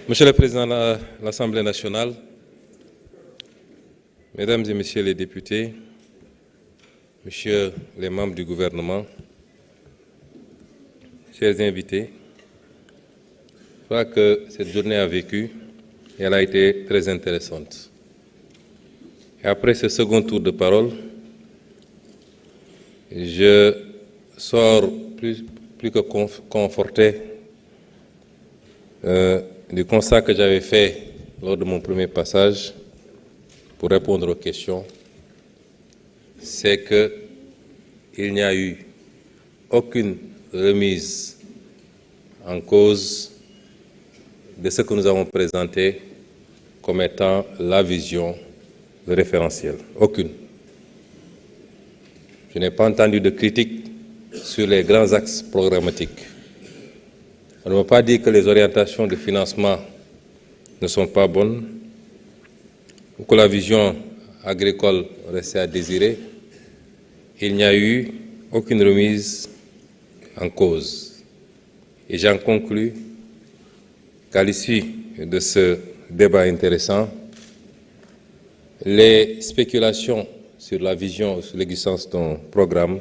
Monsieur le Président de l'Assemblée nationale, Mesdames et Messieurs les députés, Messieurs les membres du gouvernement, chers invités, je crois que cette journée a vécu et elle a été très intéressante. Et après ce second tour de parole, je sors plus que conforté du constat que j'avais fait lors de mon premier passage pour répondre aux questions, c'est qu'il n'y a eu aucune remise en cause de ce que nous avons présenté comme étant la vision, le référentiel. Aucune. Je n'ai pas entendu de critique sur les grands axes programmatiques. On ne veut pas dire que les orientations de financement ne sont pas bonnes ou que la vision agricole restait à désirer. Il n'y a eu aucune remise en cause. Et j'en conclus qu'à l'issue de ce débat intéressant, les spéculations sur la vision, sur l'existence d'un programme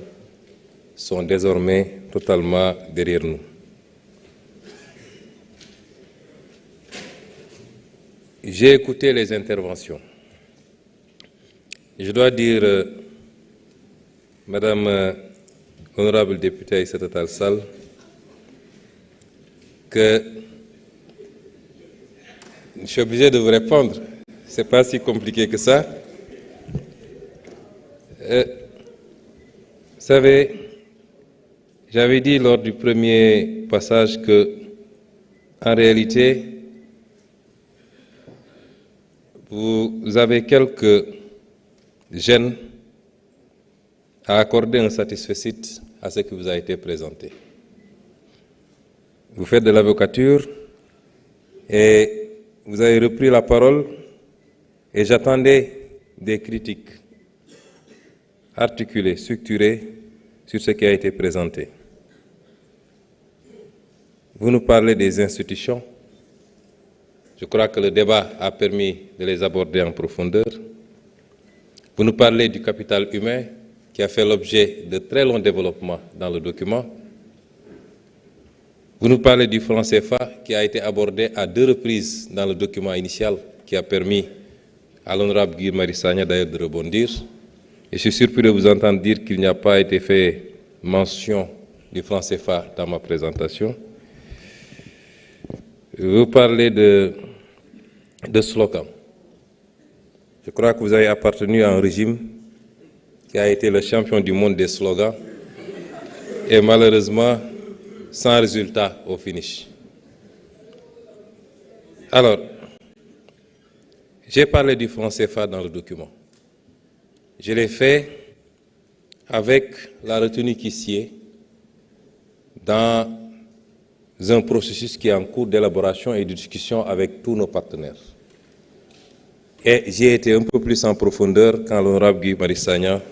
sont désormais totalement derrière nous. J'ai écouté les interventions. Je dois dire, Madame honorable députée Aïssata Tall Sall, que je suis obligé de vous répondre. Ce n'est pas si compliqué que ça. Vous savez, j'avais dit lors du premier passage que, en réalité, vous avez quelques gênes à accorder un satisfecit à ce qui vous a été présenté. Vous faites de l'avocature et vous avez repris la parole et j'attendais des critiques articulées, structurées sur ce qui a été présenté. Vous nous parlez des institutions. Je crois que le débat a permis de les aborder en profondeur. Vous nous parlez du capital humain qui a fait l'objet de très longs développements dans le document. Vous nous parlez du franc CFA qui a été abordé à 2 reprises dans le document initial qui a permis à l'honorable Guy Marius Sagna d'ailleurs de rebondir. Et je suis surpris de vous entendre dire qu'il n'y a pas été fait mention du franc CFA dans ma présentation. Vous parlez de slogans. Je crois que vous avez appartenu à un régime qui a été le champion du monde des slogans et malheureusement sans résultat au finish. Alors, j'ai parlé du franc CFA dans le document. Je l'ai fait avec la retenue qui sied est dans un processus qui est en cours d'élaboration et de discussion avec tous nos partenaires. Et j'ai été un peu plus en profondeur quand l'honorable Guy Marius Sagna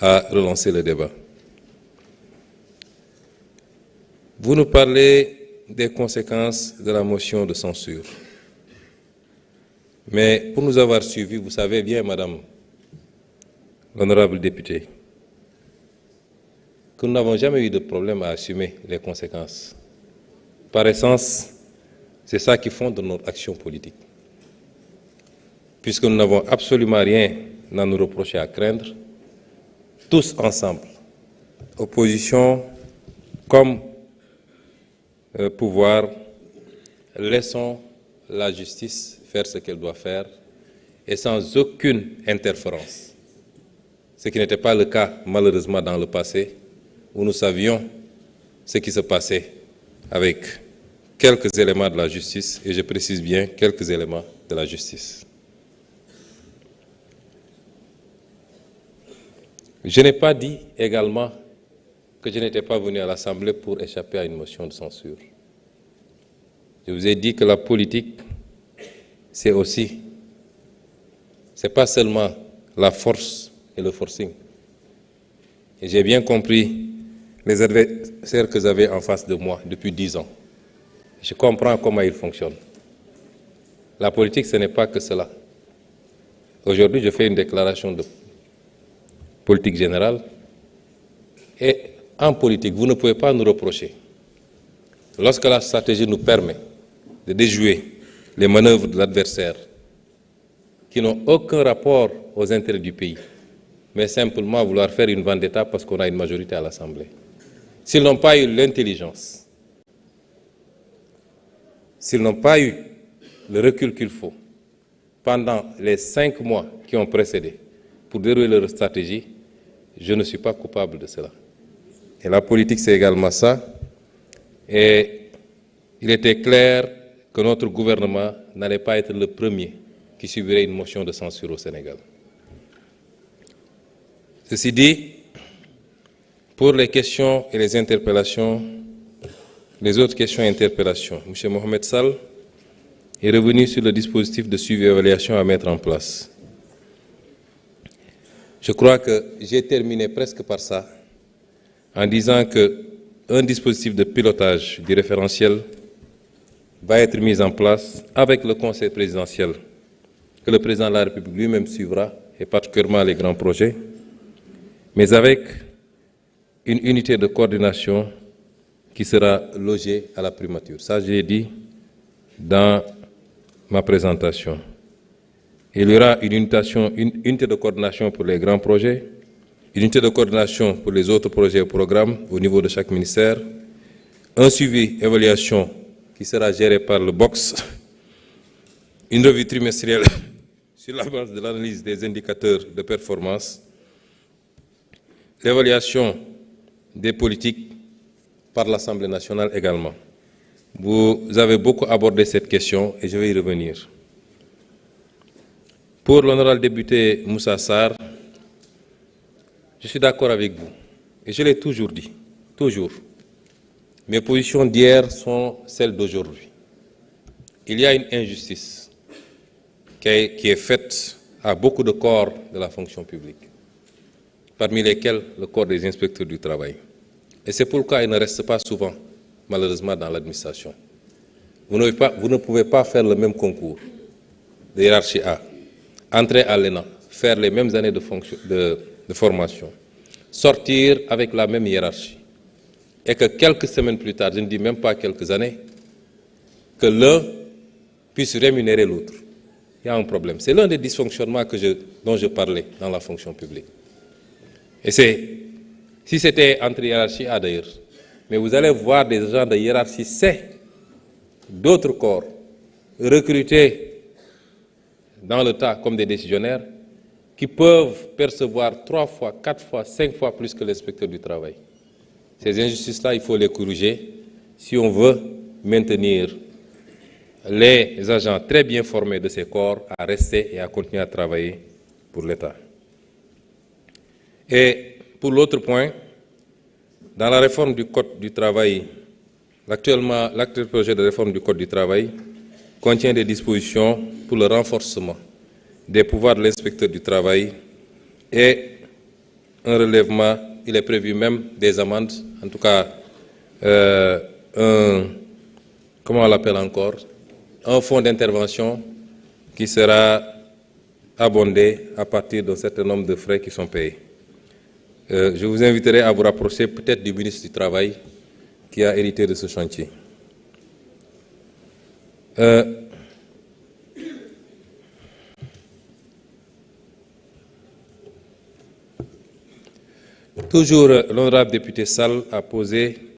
a relancé le débat. Vous nous parlez des conséquences de la motion de censure. Mais pour nous avoir suivis, vous savez bien, Madame l'honorable députée, que nous n'avons jamais eu de problème à assumer les conséquences. Par essence, c'est ça qui fonde notre action politique. Puisque nous n'avons absolument rien à nous reprocher, à craindre, tous ensemble, opposition comme pouvoir, laissons la justice faire ce qu'elle doit faire et sans aucune interférence. Ce qui n'était pas le cas, malheureusement, dans le passé, où nous savions ce qui se passait avec quelques éléments de la justice, et je précise bien quelques éléments de la justice. Je n'ai pas dit également que je n'étais pas venu à l'Assemblée pour échapper à une motion de censure. Je vous ai dit que la politique, c'est aussi, c'est pas seulement la force et le forcing. Et j'ai bien compris les adversaires que j'avais en face de moi depuis 10 ans. Je comprends comment ils fonctionnent. La politique, ce n'est pas que cela. Aujourd'hui, je fais une déclaration de politique générale. Et en politique, vous ne pouvez pas nous reprocher, lorsque la stratégie nous permet de déjouer les manœuvres de l'adversaire qui n'ont aucun rapport aux intérêts du pays, mais simplement vouloir faire une vendetta parce qu'on a une majorité à l'Assemblée. S'ils n'ont pas eu l'intelligence, s'ils n'ont pas eu le recul qu'il faut pendant les 5 mois qui ont précédé pour dérouler leur stratégie, je ne suis pas coupable de cela. Et la politique, c'est également ça. Et il était clair que notre gouvernement n'allait pas être le premier qui subirait une motion de censure au Sénégal. Ceci dit, pour les questions et les interpellations, les autres questions et interpellations, M. Mohamed Sall est revenu sur le dispositif de suivi et évaluation à mettre en place. Je crois que j'ai terminé presque par ça, en disant qu'un dispositif de pilotage du référentiel va être mis en place avec le Conseil présidentiel, que le président de la République lui-même suivra, et particulièrement les grands projets, mais avec une unité de coordination qui sera logée à la primature. Ça, je l'ai dit dans ma présentation. Il y aura une unité de coordination pour les grands projets, une unité de coordination pour les autres projets et programmes au niveau de chaque ministère, un suivi, évaluation qui sera géré par le BOX, une revue trimestrielle sur la base de l'analyse des indicateurs de performance, l'évaluation des politiques par l'Assemblée nationale également. Vous avez beaucoup abordé cette question et je vais y revenir. Pour l'honorable député Moussa Sarr, je suis d'accord avec vous et je l'ai toujours dit, toujours. Mes positions d'hier sont celles d'aujourd'hui. Il y a une injustice qui est faite à beaucoup de corps de la fonction publique, parmi lesquels le corps des inspecteurs du travail. Et c'est pourquoi ils ne restent pas souvent, malheureusement, dans l'administration. Vous ne pouvez pas faire le même concours de hiérarchie A, entrer à l'ENA, faire les mêmes années de formation, sortir avec la même hiérarchie, et que quelques semaines plus tard, je ne dis même pas quelques années, que l'un puisse rémunérer l'autre. Il y a un problème. C'est l'un des dysfonctionnements dont je parlais dans la fonction publique. Et si c'était entre hiérarchie A d'ailleurs, mais vous allez voir des agents de hiérarchie C, d'autres corps, recrutés dans le tas comme des décisionnaires, qui peuvent percevoir 3 fois, 4 fois, 5 fois plus que l'inspecteur du travail. Ces injustices-là, il faut les corriger si on veut maintenir les agents très bien formés de ces corps à rester et à continuer à travailler pour l'État. Et pour l'autre point, dans la réforme du Code du travail, l'actuel projet de réforme du Code du travail contient des dispositions pour le renforcement des pouvoirs de l'inspecteur du travail et un relèvement, il est prévu même des amendes, en tout cas, comment on l'appelle encore, un fonds d'intervention qui sera abondé à partir d'un certain nombre de frais qui sont payés. Je vous inviterai à vous rapprocher peut-être du ministre du Travail qui a hérité de ce chantier. Toujours, l'honorable député Sall a posé